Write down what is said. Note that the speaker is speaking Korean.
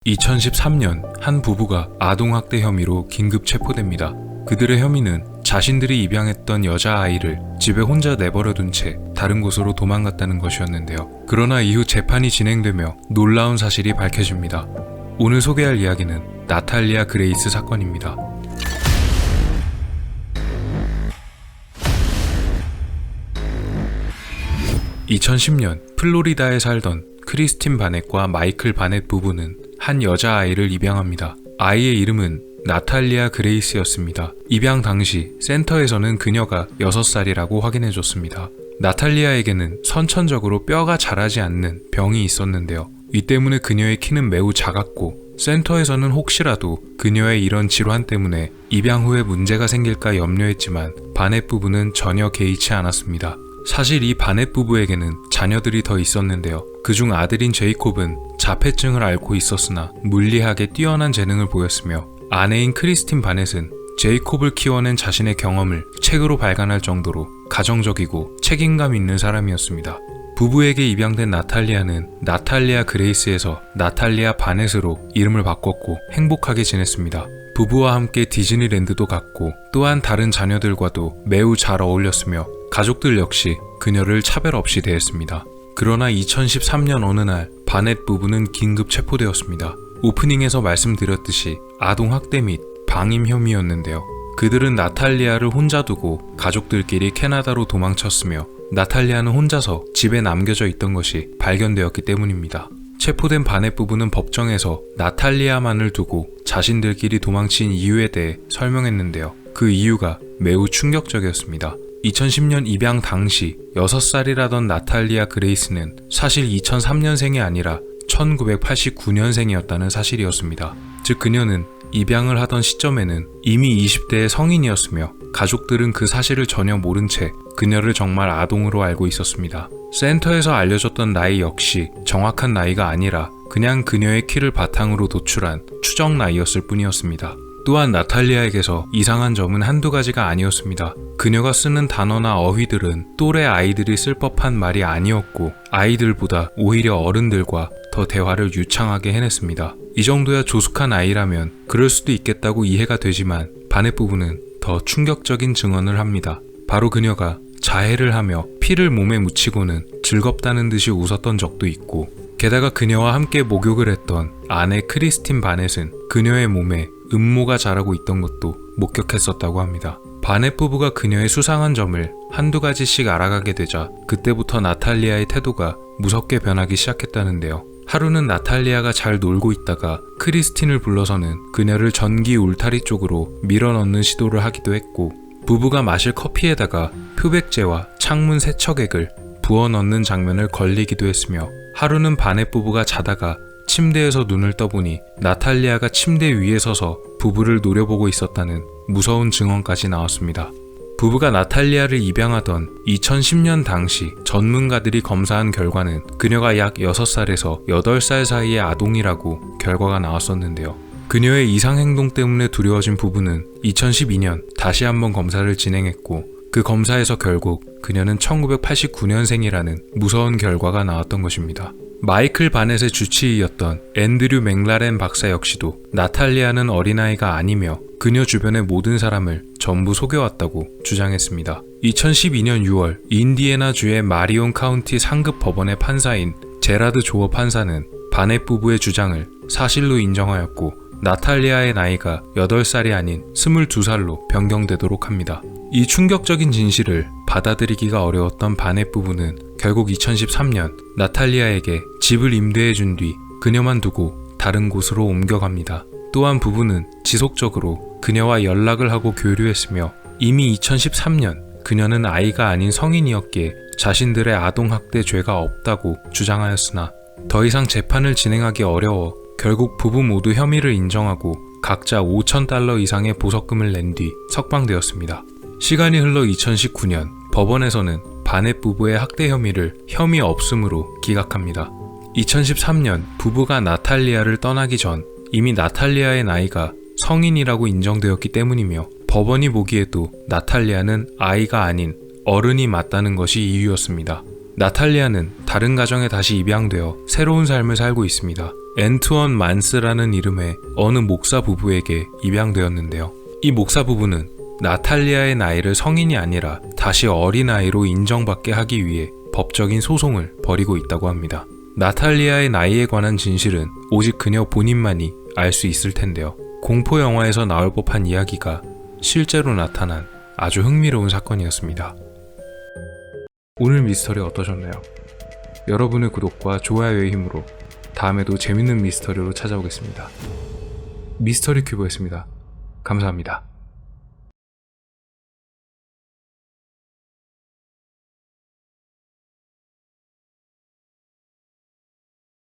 2013년 한 부부가 아동학대 혐의로 긴급 체포됩니다. 그들의 혐의는 자신들이 입양했던 여자아이를 집에 혼자 내버려둔 채 다른 곳으로 도망갔다는 것이었는데요. 그러나 이후 재판이 진행되며 놀라운 사실이 밝혀집니다. 오늘 소개할 이야기는 나탈리아 그레이스 사건입니다. (2010년) 플로리다에 살던 크리스틴 바넷과 마이클 바넷 부부는 한 여자아이를 입양합니다. 아이의 이름은 나탈리아 그레이스였습니다. 입양 당시 센터에서는 그녀가 6살이라고 확인해줬습니다. 나탈리아에게는 선천적으로 뼈가 자라지 않는 병이 있었는데요. 이 때문에 그녀의 키는 매우 작았고 센터에서는 혹시라도 그녀의 이런 질환 때문에 입양 후에 문제가 생길까 염려했지만 바넷 부부는 전혀 개의치 않았습니다. 사실 이 바넷 부부에게는 자녀들이 더 있었는데요. 그중 아들인 제이콥은 자폐증을 앓고 있었으나 물리학에 뛰어난 재능을 보였으며 아내인 크리스틴 바넷은 제이콥을 키워낸 자신의 경험을 책으로 발간할 정도로 가정적이고 책임감 있는 사람이었습니다. 부부에게 입양된 나탈리아는 나탈리아 그레이스에서 나탈리아 바넷으로 이름을 바꿨고 행복하게 지냈습니다. 부부와 함께 디즈니랜드도 갔고 또한 다른 자녀들과도 매우 잘 어울렸으며 가족들 역시 그녀를 차별 없이 대했습니다. 그러나 2013년 어느 날 바넷 부부는 긴급 체포되었습니다. 오프닝에서 말씀드렸듯이 아동학대 및 방임 혐의였는데요. 그들은 나탈리아를 혼자 두고 가족들끼리 캐나다로 도망쳤으며 나탈리아는 혼자서 집에 남겨져 있던 것이 발견되었기 때문입니다. 체포된 바넷 부부는 법정에서 나탈리아만을 두고 자신들끼리 도망친 이유에 대해 설명했는데요. 그 이유가 매우 충격적이었습니다. 2010년 입양 당시 6살이라던 나탈리아 그레이스는 사실 2003년생이 아니라 1989년생이었다는 사실이었습니다. 즉 그녀는 입양을 하던 시점에는 이미 20대의 성인이었으며 가족들은 그 사실을 전혀 모른 채 그녀를 정말 아동으로 알고 있었습니다. 센터에서 알려줬던 나이 역시 정확한 나이가 아니라 그냥 그녀의 키를 바탕으로 도출한 추정 나이였을 뿐이었습니다. 또한 나탈리아에게서 이상한 점은 한두 가지가 아니었습니다. 그녀가 쓰는 단어나 어휘들은 또래 아이들이 쓸 법한 말이 아니었고 아이들보다 오히려 어른들과 더 대화를 유창하게 해냈습니다. 이 정도야 조숙한 아이라면 그럴 수도 있겠다고 이해가 되지만 바넷 부부는 더 충격적인 증언을 합니다. 바로 그녀가 자해를 하며 피를 몸에 묻히고는 즐겁다는 듯이 웃었던 적도 있고 게다가 그녀와 함께 목욕을 했던 아내 크리스틴 바넷은 그녀의 몸에 음모가 자라고 있던 것도 목격했었다고 합니다. 바넷 부부가 그녀의 수상한 점을 한두 가지씩 알아가게 되자 그때부터 나탈리아의 태도가 무섭게 변하기 시작했다는데요. 하루는 나탈리아가 잘 놀고 있다가 크리스틴을 불러서는 그녀를 전기 울타리 쪽으로 밀어넣는 시도를 하기도 했고 부부가 마실 커피에다가 표백제와 창문 세척액을 부어 넣는 장면을 걸리기도 했으며 하루는 바넷 부부가 자다가 침대에서 눈을 떠보니 나탈리아가 침대 위에 서서 부부를 노려보고 있었다는 무서운 증언까지 나왔습니다. 부부가 나탈리아를 입양하던 2010년 당시 전문가들이 검사한 결과는 그녀가 약 6살에서 8살 사이의 아동이라고 결과가 나왔었는데요. 그녀의 이상 행동 때문에 두려워진 부부는 2012년 다시 한번 검사를 진행했고 그 검사에서 결국 그녀는 1989년생이라는 무서운 결과가 나왔던 것입니다. 마이클 바넷의 주치의였던 앤드류 맥라렌 박사 역시도 나탈리아는 어린아이가 아니며 그녀 주변의 모든 사람을 전부 속여왔다고 주장했습니다. 2012년 6월 인디애나주의 마리온 카운티 상급 법원의 판사인 제라드 조어 판사는 바넷 부부의 주장을 사실로 인정하였고 나탈리아의 나이가 8살이 아닌 22살로 변경되도록 합니다. 이 충격적인 진실을 받아들이기가 어려웠던 바넷 부부는 결국 2013년 나탈리아에게 집을 임대해준 뒤 그녀만 두고 다른 곳으로 옮겨갑니다. 또한 부부는 지속적으로 그녀와 연락을 하고 교류했으며 이미 2013년 그녀는 아이가 아닌 성인이었기에 자신들의 아동학대 죄가 없다고 주장하였으나 더 이상 재판을 진행하기 어려워 결국 부부 모두 혐의를 인정하고 각자 $5,000 이상의 보석금을 낸 뒤 석방되었습니다. 시간이 흘러 2019년 법원에서는 바넷 부부의 학대 혐의를 혐의 없음으로 기각합니다. 2013년 부부가 나탈리아를 떠나기 전 이미 나탈리아의 나이가 성인이라고 인정되었기 때문이며 법원이 보기에도 나탈리아는 아이가 아닌 어른이 맞다는 것이 이유였습니다. 나탈리아는 다른 가정에 다시 입양되어 새로운 삶을 살고 있습니다. 앤투언 만스라는 이름의 어느 목사 부부에게 입양되었는데요. 이 목사 부부는 나탈리아의 나이를 성인이 아니라 다시 어린아이로 인정받게 하기 위해 법적인 소송을 벌이고 있다고 합니다. 나탈리아의 나이에 관한 진실은 오직 그녀 본인만이 알 수 있을 텐데요. 공포 영화에서 나올 법한 이야기가 실제로 나타난 아주 흥미로운 사건이었습니다. 오늘 미스터리 어떠셨나요? 여러분의 구독과 좋아요의 힘으로 다음에도 재밌는 미스터리로 찾아오겠습니다. 미스터리 큐브였습니다. 감사합니다.